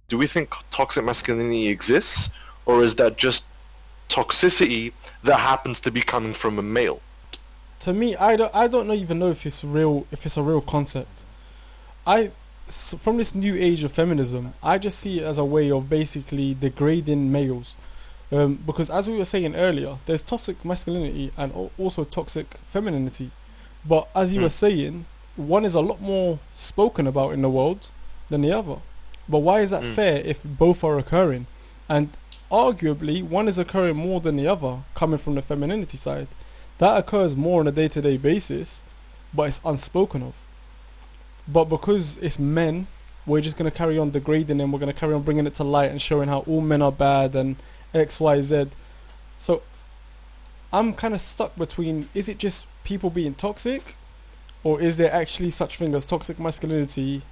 do we think toxic masculinity exists, or is that just toxicity that happens to be coming from a male? To me, I don't even know if it's real, if it's a real concept. From this new age of feminism, I just see it as a way of basically degrading males. Because as we were saying earlier, there's toxic masculinity and also toxic femininity. But as you were saying, one is a lot more spoken about in the world than the other. But why is that fair if both are occurring? And arguably, one is occurring more than the other, coming from the femininity side. That occurs more on a day-to-day basis, but it's unspoken of. But because it's men, we're just going to carry on degrading them. We're going to carry on bringing it to light and showing how all men are bad and X, Y, Z. So I'm kind of stuck between, is it just people being toxic, or is there actually such thing as toxic masculinity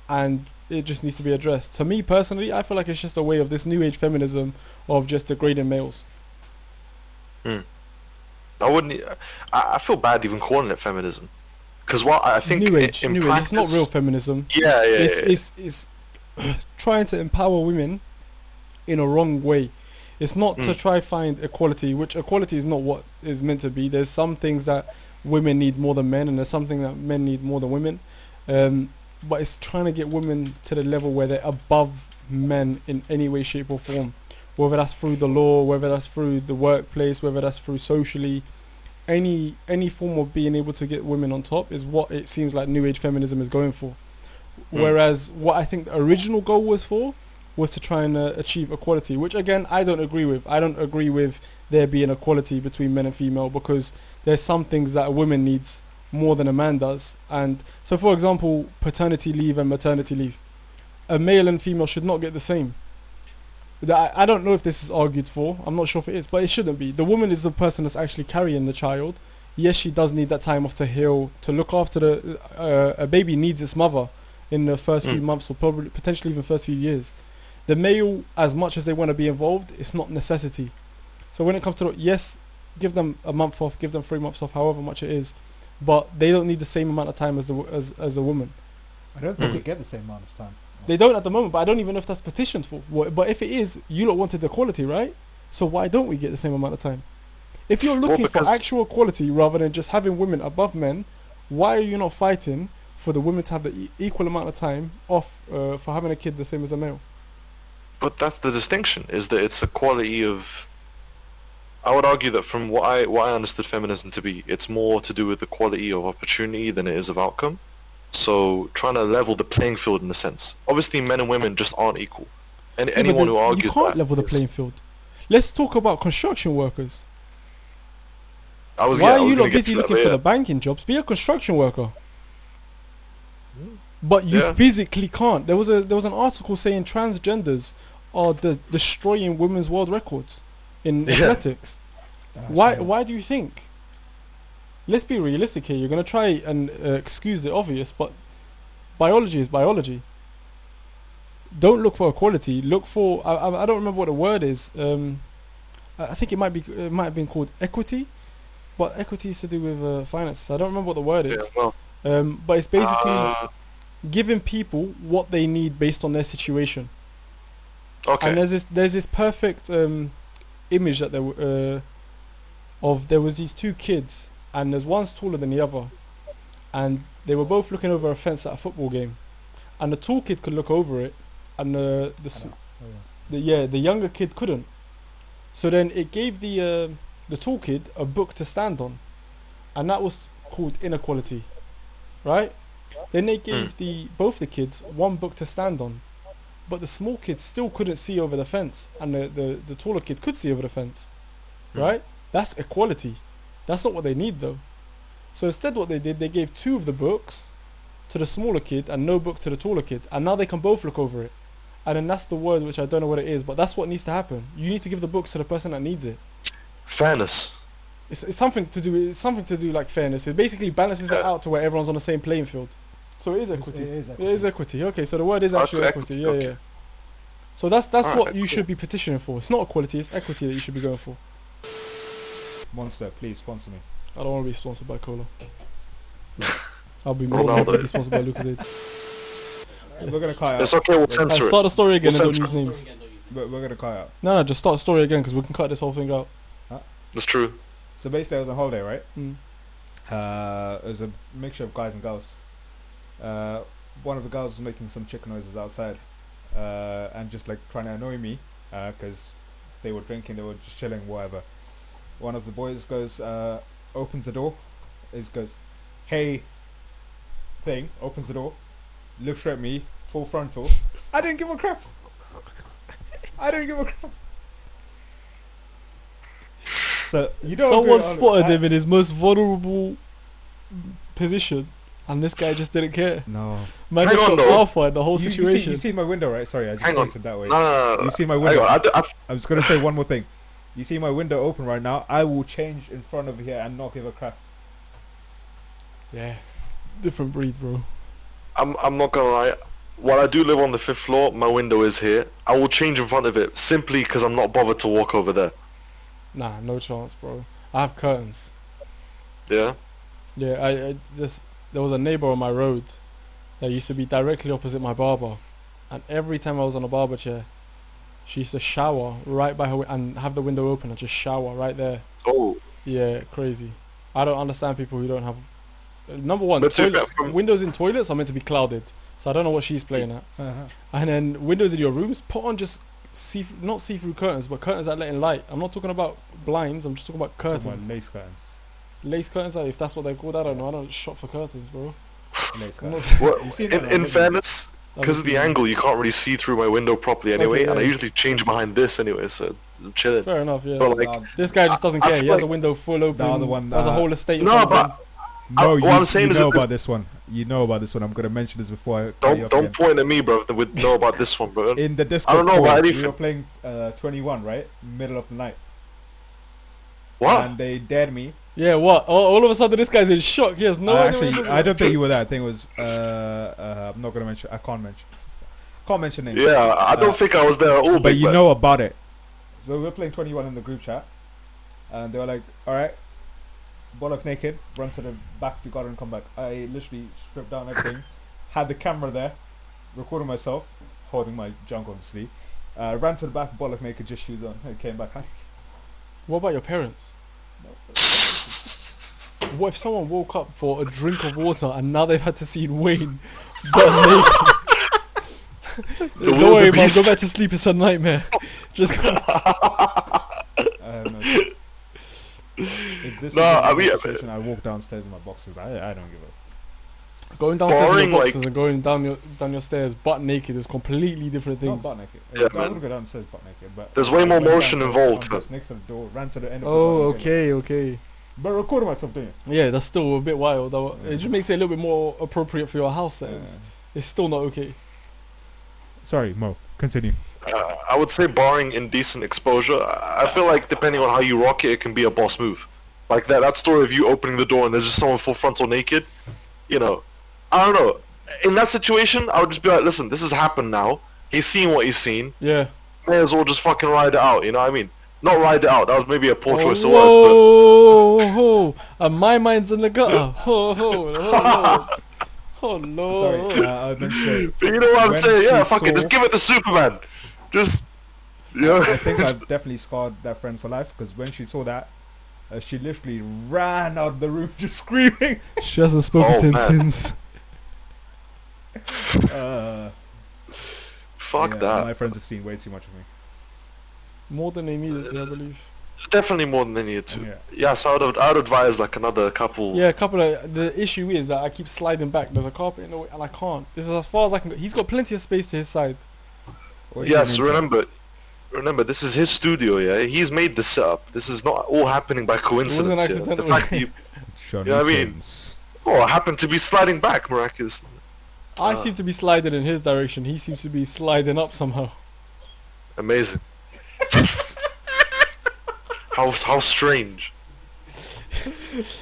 and it just needs to be addressed? To me personally, I feel like it's just a way of this new age feminism of just degrading males. Hmm. I wouldn't. I feel bad even calling it feminism, because what I think New age, in new age. practice, It's not real feminism. yeah, yeah, It's trying to empower women in a wrong way. It's not to try find equality, which equality is not what is meant to be. There's some things that women need more than men, and there's something that men need more than women. But it's trying to get women to the level where they're above men in any way, shape or form. Whether that's through the law, whether that's through the workplace, whether that's through socially, any form of being able to get women on top is what it seems like new age feminism is going for. Whereas what I think the original goal was to try and achieve equality, which again I don't agree with. I don't agree with there being equality between men and female, because there's some things that a woman needs more than a man does. And so for example, paternity leave and maternity leave, a male and female should not get the same. I don't know if this is argued for. I'm not sure if it is, but it shouldn't be. The woman is the person that's actually carrying the child. Yes, she does need that time off to heal, to look after a baby needs its mother in the first few months, or probably potentially even first few years. The male, as much as they want to be involved, it's not necessity. So when it comes to yes, give them a month off, give them 3 months off, however much it is, but they don't need the same amount of time as as a woman. I don't think they get the same amount of time. They don't at the moment, but I don't even know if that's petitioned for. But if it is, you lot wanted equality, right? So why don't we get the same amount of time? If you're looking for actual equality rather than just having women above men, why are you not fighting for the women to have the equal amount of time off for having a kid the same as a male? But that's the distinction, is that it's a quality of. I would argue that from what I understood feminism to be, it's more to do with the quality of opportunity than it is of outcome. So trying to level the playing field in a sense. Obviously, men and women just aren't equal. And anyone who argues you can't that level the playing field. Let's talk about construction workers. Why Why are you not busy looking for the banking jobs? Be a construction worker. But you physically can't. There was an article saying transgenders are destroying women's world records in athletics. Why do you think? Let's be realistic here. You're going to try and excuse the obvious, but biology is biology. Don't look for equality. Look for I don't remember what the word is. I think it might have been called equity, but equity is to do with finances. I don't remember what the word is. Yeah, well, but it's basically giving people what they need based on their situation. Okay. And there's this perfect image that there was these two kids, and there's one's taller than the other, and they were both looking over a fence at a football game, and the tall kid could look over it, and the younger kid couldn't. So then it gave the tall kid a book to stand on, and that was called inequality, right? Then they gave both the kids one book to stand on, but the small kid still couldn't see over the fence, and the taller kid could see over the fence, right? That's equality. That's not what they need though. So instead what they did, they gave 2 of the books to the smaller kid and no book to the taller kid, and now they can both look over it. And then that's the word, which I don't know what it is, but that's what needs to happen. You need to give the books to the person that needs it. Fairness. It's something to do like fairness. It basically balances it out to where everyone's on the same playing field. So it is equity. It is equity. Okay, so the word is actually equity. Yeah, yeah. So that's what you should be petitioning for. It's not equality, it's equity that you should be going for. Monster, please sponsor me. I don't want to be sponsored by Cola. I'll be more than happy to be sponsored by Lucozade. We're gonna cut It's out. okay, we'll We're- censor it. Start the story again We'll and don't censor use names. We're gonna cut out. No, just start the story again because we can cut this whole thing out. That's true. So basically, I was on holiday, right? Mm. It was a mixture of guys and girls. One of the girls was making some chicken noises outside, and just like trying to annoy me, because they were drinking, they were just chilling, whatever. One of the boys goes, opens the door, goes, "Hey," thing, opens the door, looks at me, full frontal. I didn't give a crap. I didn't give a crap. So you know, Someone spotted him in his most vulnerable position, and this guy just didn't care. No. Man, Hang just on, got though. alpha in the whole situation. You see my window, right? Sorry, I just Hang on. answered that way. No. You see my Hang window. on, I was gonna say one more thing. You see my window open right now. I will change in front of here and not give a crap. Yeah, different breed, bro. I'm not gonna lie. While I do live on the 5th floor, my window is here. I will change in front of it simply because I'm not bothered to walk over there. Nah, no chance, bro. I have curtains. Yeah? Yeah, I just there was a neighbor on my road that used to be directly opposite my barber, and every time I was on a barber chair, she used to shower right by her and have the window open and just shower right there. Oh. Yeah, crazy. I don't understand people who don't have. Number one, But to be toilet, fair, from- windows in toilets are meant to be clouded, so I don't know what she's playing at. And then windows in your rooms, put on just not see-through curtains, but curtains that let in light. I'm not talking about blinds. I'm just talking about Talking curtains. about lace curtains. Lace curtains, if that's what they're called. I don't know. I don't shop for curtains, bro. Lace I'm not- curtains. Well, You've seen that in on video. fairness, because of the Obviously, angle, you can't really see through my window properly anyway, Okay, and I yeah. usually change behind this anyway, so I'm chilling. Fair enough, yeah. But like, No, This guy just doesn't I care. He feel has a like- window full open. other one, has a whole estate. in no, front of him. but no, what I'm saying you is know that about this one. You know about this one. I'm gonna mention this before I cut you off don't again. point at me, bro. That would know about this one, bro. In the Discord don't know call, about we anything. were playing 21, right? Middle of the night. What? And they dared me. Yeah, what? All of a sudden, this guy's in shock. He has no idea. what he's Actually, talking I about. don't think you were there. I think it was. I'm not gonna mention. I can't mention names. Yeah, I don't think I was there at all. But big you man. know about it. So we were playing 21 in the group chat, and they were like, "All right, bollock naked, run to the back of your garden and come back." I literally stripped down everything, had the camera there, recording myself, holding my junk obviously. Ran to the back, bollock naked, just shoes on, and came back. What about your parents? What if someone woke up for a drink of water and now they've had to see Wayne butt naked? Don't worry, mum. Go back to sleep. It's a nightmare. Just If this No, was I a mean, situation, I walk downstairs in my boxes. I don't give a. going downstairs in Boring, your boxes like- and going down your stairs butt naked is completely different Not things. butt naked. Yeah, I man. wouldn't go downstairs butt naked, but There's way more I went motion downstairs, involved, I'm just next to the door, ran to the end of Oh, the garden, okay. but recording myself doing it. Yeah, that's still a bit wild. Though. Yeah. It just makes it a little bit more appropriate for your house settings. Yeah. It's still not okay. Sorry, Mo. Continue. I would say barring indecent exposure, I feel like depending on how you rock it, it can be a boss move. Like that story of you opening the door and there's just someone full frontal naked, you know, I don't know. In that situation, I would just be like, listen, this has happened now. He's seen what he's seen. Yeah. May as well just fucking ride it out, you know what I mean? Not ride it out, that was maybe a poor choice of words, Whoa, ho, and my mind's in the gutter. Ho, ho, ho, oh Lord. Sorry, I meant to but you know what I'm when saying? Yeah, she fuck it, saw- just give it to Superman. Just, you know. I think I've definitely scarred that friend for life because when she saw that, she literally ran out the room just screaming. She hasn't spoken Oh, to him man. since. Fuck Yeah, that. my friends have seen way too much of me. More than they needed to, I believe. Definitely more than they needed to. Yeah. Yeah, so I'd advise like another couple. Yeah, a couple of... The issue is that I keep sliding back. There's a carpet in the way and I can't. This is as far as I can go. He's got plenty of space to his side. What is your Yes, name, sir? remember, this is his studio, yeah? He's made this setup. This is not all happening by coincidence. Yeah? The accidental. fact that you, Shawnee You know what I mean? Sims. I happened to be sliding back miraculously. I seem to be sliding in his direction. He seems to be sliding up somehow. Amazing. how strange.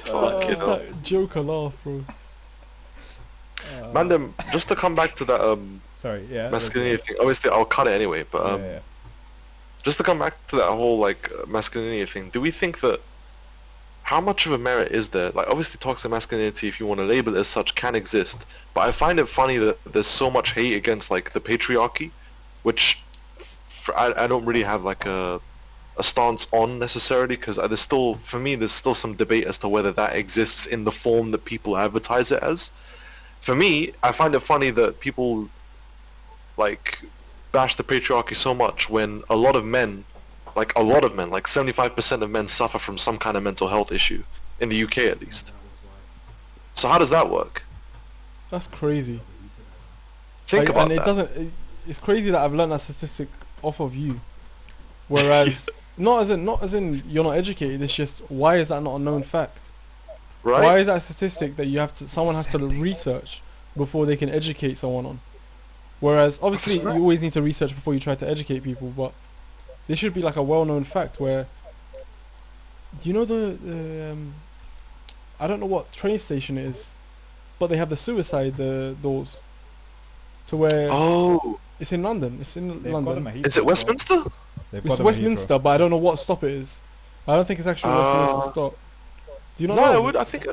Fuck, you It's know. that Joker laugh, bro. Man, then, just to come back to that Sorry, yeah. masculinity thing, obviously I'll cut it anyway, but yeah. just to come back to that whole like masculinity thing, do we think that how much of a merit is there? Like, obviously, toxic masculinity, if you want to label it as such, can exist. But I find it funny that there's so much hate against like the patriarchy, which I don't really have like a stance on necessarily, because there's still, for me, there's still some debate as to whether that exists in the form that people advertise it as. For me, I find it funny that people like bash the patriarchy so much when a lot of men, like 75% of men suffer from some kind of mental health issue, in the UK at least. So how does that work? That's crazy. Think about and that. it doesn't. It's crazy that I've learned that statistic off of you. Whereas, not as in you're not educated. It's just, why is that not a known fact? Right? Why is that a statistic that someone has to research before they can educate someone on? Whereas, obviously, you always need to research before you try to educate people, but this should be like a well-known fact where, do you know the I don't know what train station it is, but they have the suicide doors to where it's in London. It's in London. Is it Westminster? It's Westminster, but I don't know what stop it is. I don't think it's actually Westminster stop. Do you not know? No, I would. I think.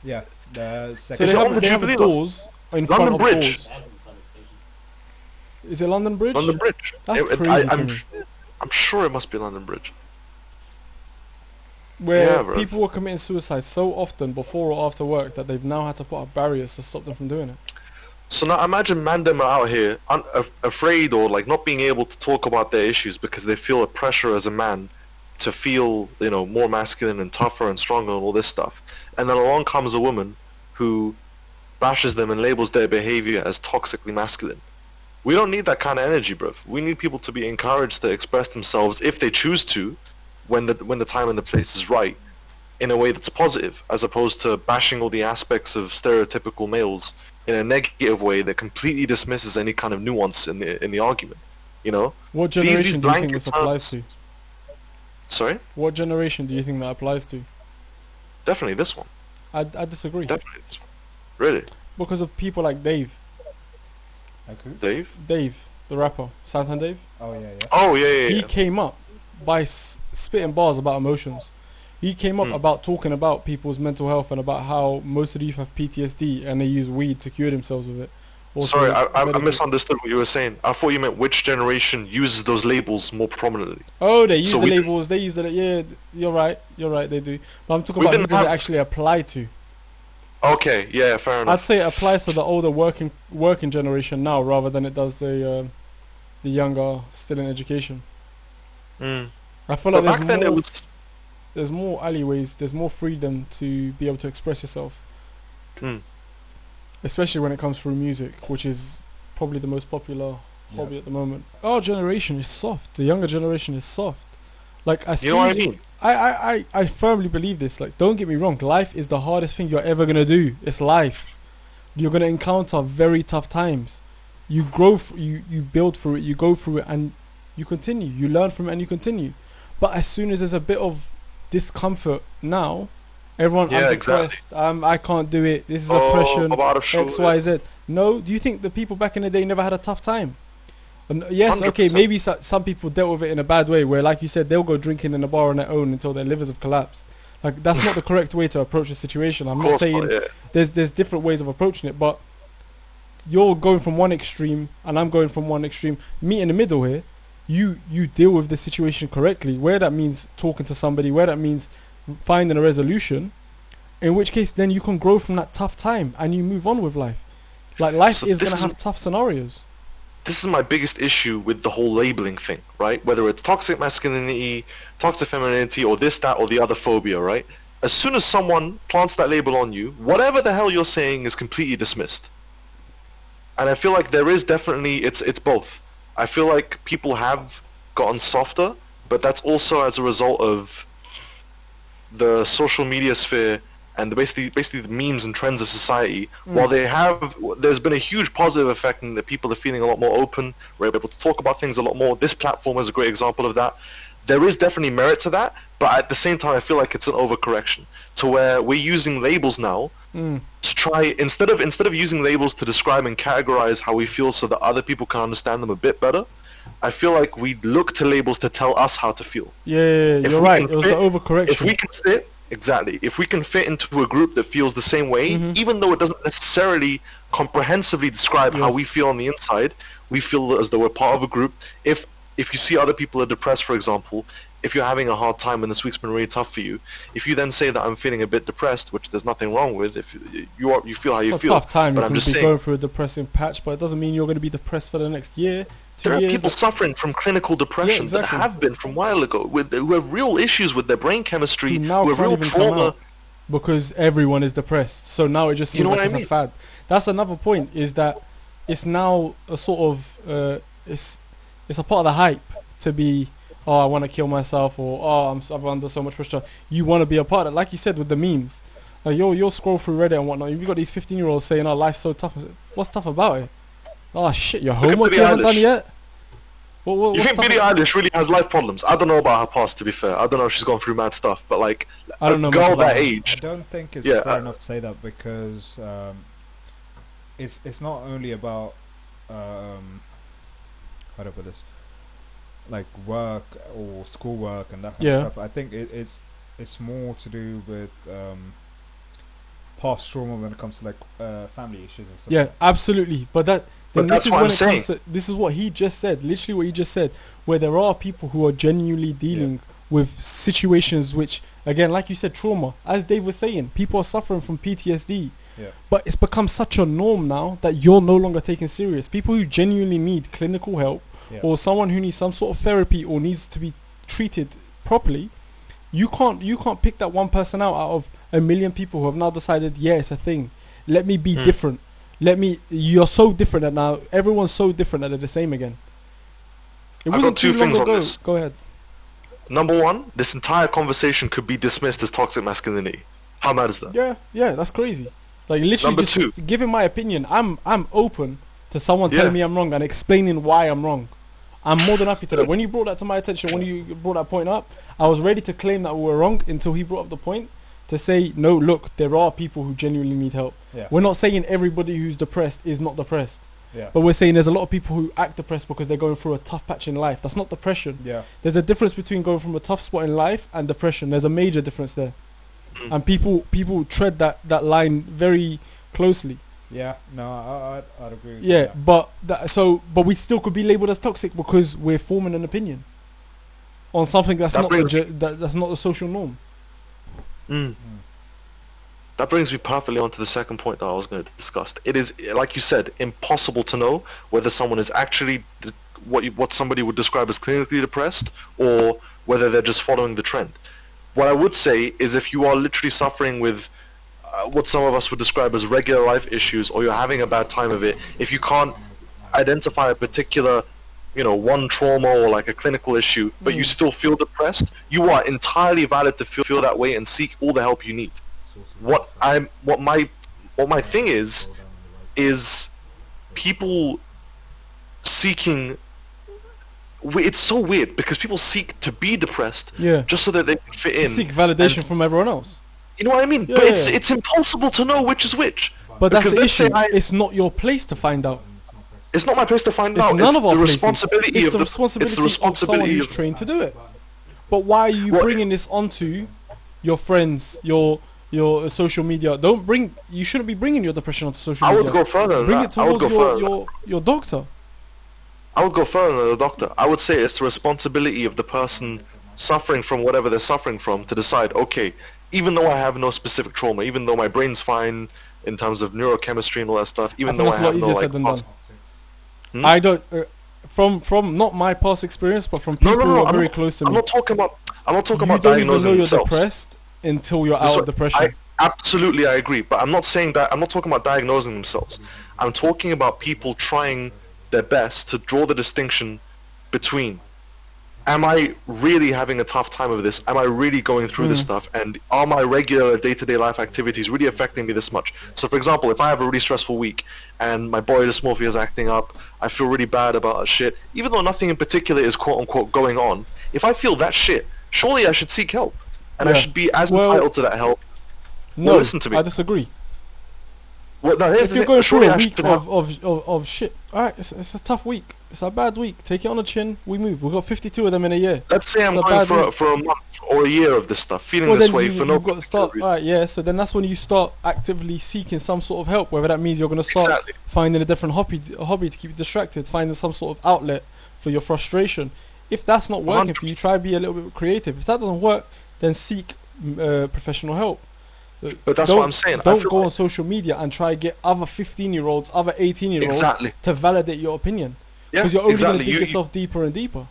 Yeah. The So second. they have the doors in front of doors. Is it London Bridge? London Bridge. That's crazy to me. I'm sure it must be London Bridge. Where bro. people were committing suicide so often before or after work that they've now had to put up barriers to stop them from doing it. So now imagine mandem are out here afraid or like not being able to talk about their issues because they feel a pressure as a man to feel, you know, more masculine and tougher and stronger and all this stuff. And then along comes a woman who bashes them and labels their behavior as toxically masculine. We don't need that kind of energy, bruv. We need people to be encouraged to express themselves if they choose to, when the time and the place is right, in a way that's positive, as opposed to bashing all the aspects of stereotypical males in a negative way that completely dismisses any kind of nuance in the argument. You know? What generation do you think this applies to? Sorry? What generation do you think that applies to? Definitely this one. I disagree. Definitely this one. Really? Because of people like Dave. Like who? Dave? Dave, the rapper. Santan Dave. Oh yeah, yeah. Oh yeah. He came up by spitting bars about emotions. He came up about talking about people's mental health and about how most of the youth have PTSD and they use weed to cure themselves with it. Also, sorry, I misunderstood what you were saying. I thought you meant which generation uses those labels more prominently. Oh, they use the labels. They use the yeah. You're right. They do. But I'm talking about who does it actually apply to. Okay, yeah, fair enough. I'd say it applies to the older working generation now rather than it does the younger still in education. I feel like there's more alleyways, there's more freedom to be able to express yourself. Especially when it comes through music, which is probably the most popular hobby at the moment. Our generation is soft. The younger generation is soft. Like you know what I mean? I firmly believe this. Like, don't get me wrong, life is the hardest thing you're ever gonna do. It's life. You're gonna encounter very tough times. You grow, you build through it, you go through it, and you continue. You learn from it and you continue. But as soon as there's a bit of discomfort now, everyone, I'm depressed, I can't do it, this is oppression, X, Y, Z. No, do you think the people back in the day never had a tough time? And yes, 100%. Okay, maybe some people dealt with it in a bad way, where, like you said, they'll go drinking in a bar on their own until their livers have collapsed. Like, that's not the correct way to approach the situation. I'm not saying there's different ways of approaching it, but you're going from one extreme and I'm going from one extreme. Meet in the middle here. You deal with the situation correctly, where that means talking to somebody, where that means finding a resolution, in which case then you can grow from that tough time and you move on with life. Like, life is going to have tough scenarios. This is my biggest issue with the whole labeling thing, right? Whether it's toxic masculinity, toxic femininity, or this, that, or the other phobia, right? As soon as someone plants that label on you, whatever the hell you're saying is completely dismissed. And I feel like there is definitely, it's both. I feel like people have gotten softer, but that's also as a result of the social media sphere and basically the memes and trends of society. While there's been a huge positive effect in that people are feeling a lot more open, we're able to talk about things a lot more. This platform is a great example of that. There is definitely merit to that, but at the same time I feel like it's an overcorrection to where we're using labels now to try, instead of using labels to describe and categorize how we feel so that other people can understand them a bit better, I feel like we look to labels to tell us how to feel. Yeah, you're right. It was the overcorrection. If we can fit Exactly. If we can fit into a group that feels the same way, even though it doesn't necessarily comprehensively describe how we Yes. feel on the inside, we feel as though we're part of a group. If you see other people are depressed, for example, if you're having a hard time and this week's been really tough for you, if you then say that I'm feeling a bit depressed, which there's nothing wrong with, if you feel how you It's a feel, tough time. but You I'm can just be saying, going through a depressing patch, but it doesn't mean you're going to be depressed for the next year, 2 there are years. people suffering from clinical depression exactly. that have been from a while ago, who have real issues with their brain chemistry, who now who have can't real even come trauma. out because everyone is depressed. So now it just You seems know like what I it's a mean? fad. That's another point, is that it's now a sort of it's a part of the hype to be, oh, I want to kill myself, or oh, I'm under so much pressure. You want to be a part of it, like you said with the memes. Like you'll scroll through Reddit and whatnot. You've got these 15-year-olds saying, "Oh, life's so tough." What's tough about it? Oh shit, your Look at homework Billie you haven't done Eilish. yet. You What's think tough Billie about- Eilish really has life problems? I don't know about her past, to be fair. I don't know if she's gone through mad stuff, but like I don't know a much girl about that her. I age, don't think it's Yeah, fair enough to say that, because it's not only about how do I put this, like work or schoolwork and that kind Yeah. of stuff. I think it's more to do with past trauma when it comes to like family issues and stuff. Yeah, absolutely. But then But this that's is what when I'm it saying. comes to, this is what he just said, literally what he just said, where there are people who are genuinely dealing with situations which, again, like you said, trauma. As Dave was saying, people are suffering from PTSD. Yeah. But it's become such a norm now that you're no longer taken serious. People who genuinely need clinical help, Yeah. or someone who needs some sort of therapy or needs to be treated properly, you can't pick that one person out of a million people who have now decided, yeah, it's a thing. Let me be different. You're so different that now everyone's so different that they're the same again. It I've wasn't got two too long things on ago. this. Go ahead. Number one, this entire conversation could be dismissed as toxic masculinity. How mad is that? Yeah, that's crazy. Like literally Number just two. giving my opinion. I'm open to someone telling me I'm wrong and explaining why I'm wrong. I'm more than happy to that. When you brought that to my attention, when you brought that point up, I was ready to claim that we were wrong until he brought up the point to say, no, look, there are people who genuinely need help. Yeah. We're not saying everybody who's depressed is not depressed. Yeah. But we're saying there's a lot of people who act depressed because they're going through a tough patch in life. That's not depression. Yeah. There's a difference between going from a tough spot in life and depression. There's a major difference there. And people tread that line very closely. Yeah. No, I'd agree with Yeah, you. but but we still could be labelled as toxic because we're forming an opinion on something that's That not brings- that's not the social norm. That brings me perfectly onto the second point that I was going to discuss. It is, like you said, impossible to know whether someone is actually what somebody would describe as clinically depressed, or whether they're just following the trend. What I would say is, if you are literally suffering with what some of us would describe as regular life issues, or you're having a bad time of it, if you can't identify a particular, one trauma or like a clinical issue, but you still feel depressed, you are entirely valid to feel that way and seek all the help you need. What my thing is people seeking. It's so weird because people seek to be depressed, Yeah. just so that they can fit in. Seek validation and- from everyone else. You know what I mean? Yeah, But yeah, it's yeah. it's impossible to know which is which. But that's Because the let's say issue. It's not your place to find out. It's not my place to find It's out. none It's of our the places. responsibility It's of the the responsibility, it's the of someone responsibility who's of trained to do it. But why are you What- bringing this onto your friends, your social media? You shouldn't be bringing your depression onto social I media. would go further than Bring that. it I would towards go further than your doctor. I would go further than the doctor. I would say it's the responsibility of the person suffering from whatever they're suffering from to decide, okay, even though I have no specific trauma, even though my brain's fine in terms of neurochemistry and all that stuff, even I think though that's I a lot have no easier like said than done. past... Hmm? I don't. From not my past experience, but from No, people no, who no. are very close to I'm me. not talking about You about don't even know diagnosing you're themselves. depressed until you're This out is of depression. I absolutely agree, but I'm not saying that. I'm not talking about diagnosing themselves. I'm talking about people trying their best to draw the distinction between, am I really having a tough time with this? Am I really going through this stuff? And are my regular day-to-day life activities really affecting me this much? So, for example, if I have a really stressful week and my body dysmorphia is acting up, I feel really bad about shit, even though nothing in particular is quote-unquote going on, if I feel that shit, surely I should seek help. And I Yeah. should be as Well, entitled to that help. No, listen to me. I disagree. Well, no, here's If the you're thing. going through Surely a I week should have. of shit, alright, it's a tough week. It's a bad week. Take it on the chin. We move. We've got 52 of them in a year. Let's say It's I'm a going bad for week. for a month or a year of this stuff, feeling Well, this then way for no you've got to particular start. reason. Alright, yeah. So then that's when you start actively seeking some sort of help. Whether that means you're going to start Exactly. finding a different hobby to keep you distracted, finding some sort of outlet for your frustration. If that's not working for you, try be a little bit creative. If that doesn't work, then seek professional help. But that's what I'm saying. I Don't feel go on like- social media and try to get other 15-year-olds, other 18-year-olds Exactly. to validate your opinion. Yeah, Because you're only exactly. going to dig yourself deeper and deeper.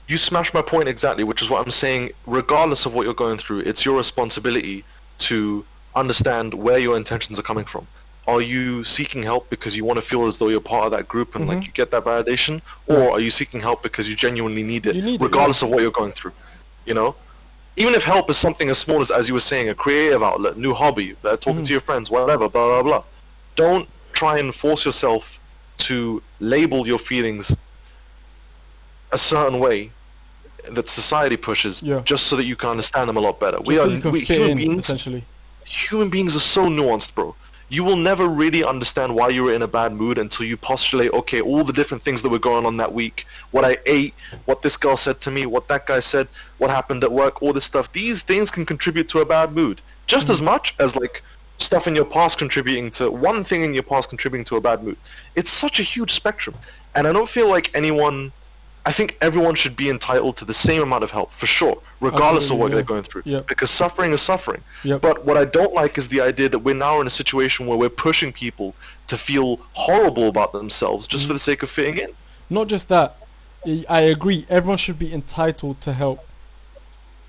You smashed my point exactly, which is what I'm saying. Regardless of what you're going through, it's your responsibility to understand where your intentions are coming from. Are you seeking help because you want to feel as though you're part of that group and like you get that validation, or are you seeking help because you genuinely need it, You need it, regardless of what you're going through? You know, even if help is something as small as you were saying, a creative outlet, new hobby, talking to your friends, whatever, blah blah blah. Don't try and force yourself to label your feelings a certain way that society pushes, Yeah. just so that you can understand them a lot better. Just so you can fit human in, beings. essentially. Human beings are so nuanced, bro. You will never really understand why you were in a bad mood until you postulate, okay, all the different things that were going on that week, what I ate, what this girl said to me, what that guy said, what happened at work, all this stuff. These things can contribute to a bad mood just as much as like stuff in your past contributing to one thing in your past contributing to a bad mood. It's such a huge spectrum, and I don't feel like anyone. I think everyone should be entitled to the same amount of help, for sure, regardless of what Absolutely, they're yeah. going through. Yep. Because suffering is suffering. Yep. But what I don't like is the idea that we're now in a situation where we're pushing people to feel horrible about themselves just for the sake of fitting in. Not just that, I agree, everyone should be entitled to help.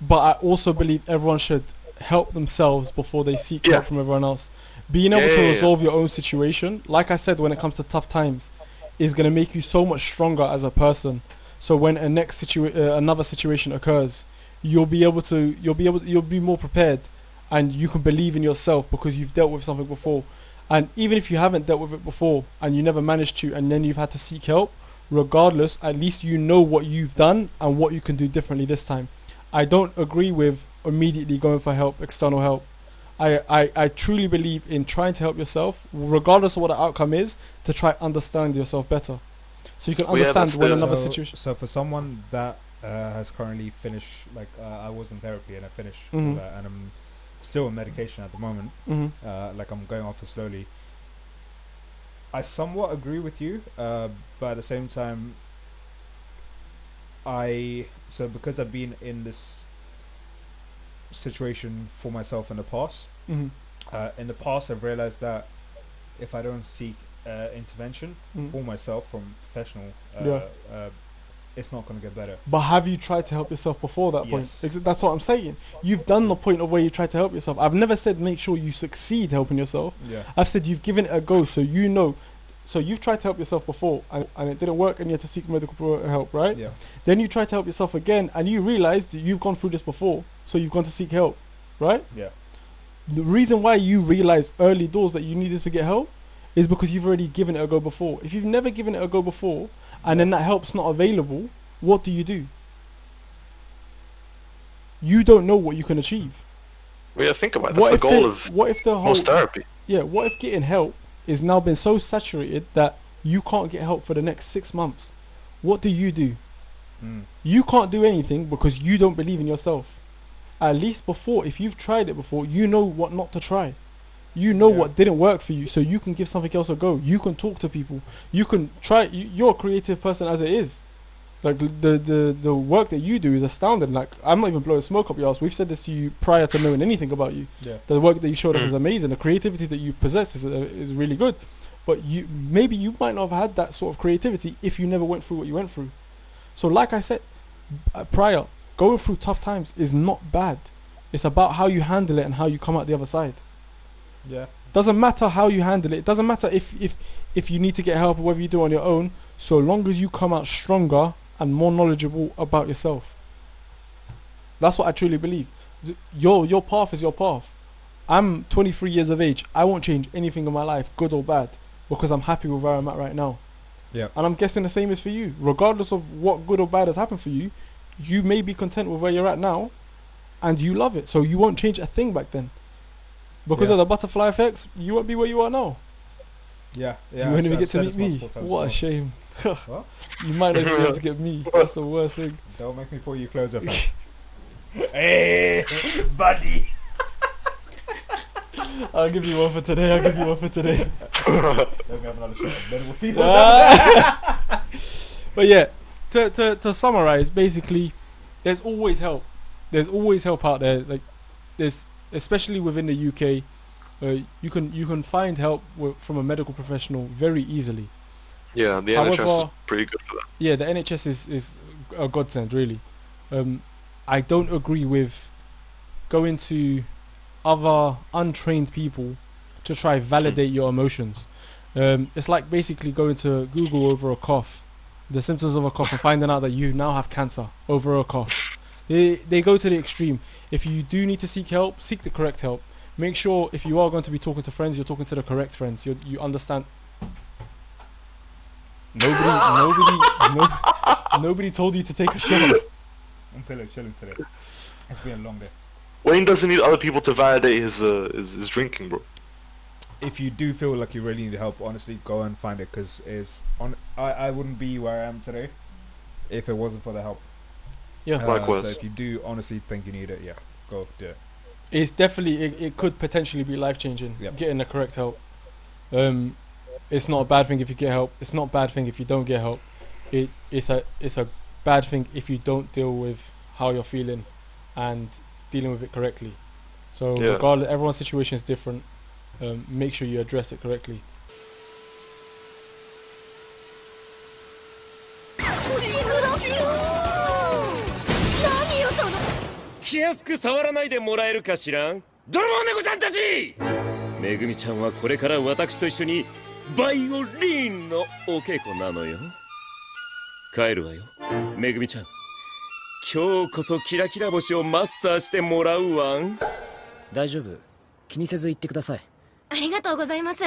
But I also believe everyone should help themselves before they seek Yeah. help from everyone else. Being able to Yeah. resolve your own situation, like I said, when it comes to tough times, is going to make you so much stronger as a person. So when another situation occurs, you'll be more prepared, and you can believe in yourself because you've dealt with something before. And even if you haven't dealt with it before and you never managed to, and then you've had to seek help, regardless, at least you know what you've done and what you can do differently this time. I don't agree with immediately going for help, external help. I truly believe in trying to help yourself, regardless of what the outcome is, to try understand yourself better. So you can Well, yeah, understand that's when the- another so, situation... So for someone that has currently finished, like I was in therapy and I finished, Mhm. and I'm still on medication at the moment. Mhm. Like I'm going off it slowly. I somewhat agree with you, but at the same time, because I've been in this situation for myself in the past. Mhm. In the past, I've realized that if I don't seek intervention Mhm. for myself from professional, Yeah. it's not going to get better. But have you tried to help yourself before that point? Yes. That's what I'm saying. You've done the point of where you tried to help yourself. I've never said make sure you succeed helping yourself. Yeah. I've said you've given it a go, so you know. So you've tried to help yourself before, and it didn't work, and you had to seek medical help, right? Yeah. Then you tried to help yourself again, and you realized you've gone through this before, so you've gone to seek help, right? Yeah. The reason why you realized early doors that you needed to get help is because you've already given it a go before. If you've never given it a go before, and then that help's not available, what do? You don't know what you can achieve. Well, yeah, think about it. That's the goal of what if the whole most therapy. Yeah, what if getting help is now been so saturated that you can't get help for the next 6 months? What do? Mm. You can't do anything because you don't believe in yourself. At least before, if you've tried it before, you know what not to try. You know Yeah. what didn't work for you, so you can give something else a go. You can talk to people. You can try. You're a creative person as it is. Like the work that you do is astounding. Like, I'm not even blowing smoke up your ass. We've said this to you prior to knowing anything about you. Yeah. The work that you showed us is amazing. The creativity that you possess is really good. But maybe you might not have had that sort of creativity if you never went through what you went through. So like I said prior, going through tough times is not bad. It's about how you handle it and how you come out the other side. Yeah. Doesn't matter how you handle it. It doesn't matter if you need to get help or whether you do it on your own, so long as you come out stronger and more knowledgeable about yourself. That's what I truly believe. Your path is your path. I'm 23 years of age. I won't change anything in my life, good or bad, because I'm happy with where I'm at right now. Yeah. And I'm guessing the same is for you. Regardless of what good or bad has happened for you, you may be content with where you're at now, and you love it. So you won't change a thing back then. Because Yeah. of the butterfly effects, you won't be where you are now. Yeah, yeah. You won't even I've get to said meet this me. multiple times What a before. shame. What? You might not even be able to get me. That's the worst thing. Don't make me pull you closer, fam. Hey, buddy. I'll give you one for today. I'll give you one for today. Let me have another shot. Then we'll see. But yeah, to summarize, basically, there's always help. There's always help out there. Like there's, especially within the UK, you can find help from a medical professional very easily. Yeah, the However, NHS is pretty good for that. Yeah, the NHS is a godsend, really. I don't agree with going to other untrained people to try validate your emotions. It's like basically going to Google over a cough, the symptoms of a cough, and finding out that you now have cancer over a cough. They go to the extreme. If you do need to seek help, seek the correct help. Make sure if you are going to be talking to friends, you're talking to the correct friends. You understand. Nobody told you to take a shower. I'm feeling chilling today. It's been a long day. Wayne doesn't need other people to validate his drinking, bro. If you do feel like you really need help, honestly, go and find it, because I wouldn't be where I am today if it wasn't for the help. Yeah, likewise. So if you do honestly think you need it, yeah, go do it. it's definitely it could potentially be life changing. Yep. Getting the correct help. It's not a bad thing if you get help. It's not a bad thing if you don't get help. It's a bad thing if you don't deal with how you're feeling and dealing with it correctly. So Yeah. regardless, everyone's situation is different. Make sure you address it correctly. 気安く触らないでもらえるかしらん泥棒猫ちゃんたちめぐみちゃんはこれから私と一緒にバイオリンのお稽古なのよ帰るわよめぐみちゃん今日こそキラキラ星をマスターしてもらうわん大丈夫気にせず言ってくださいありがとうございます。ん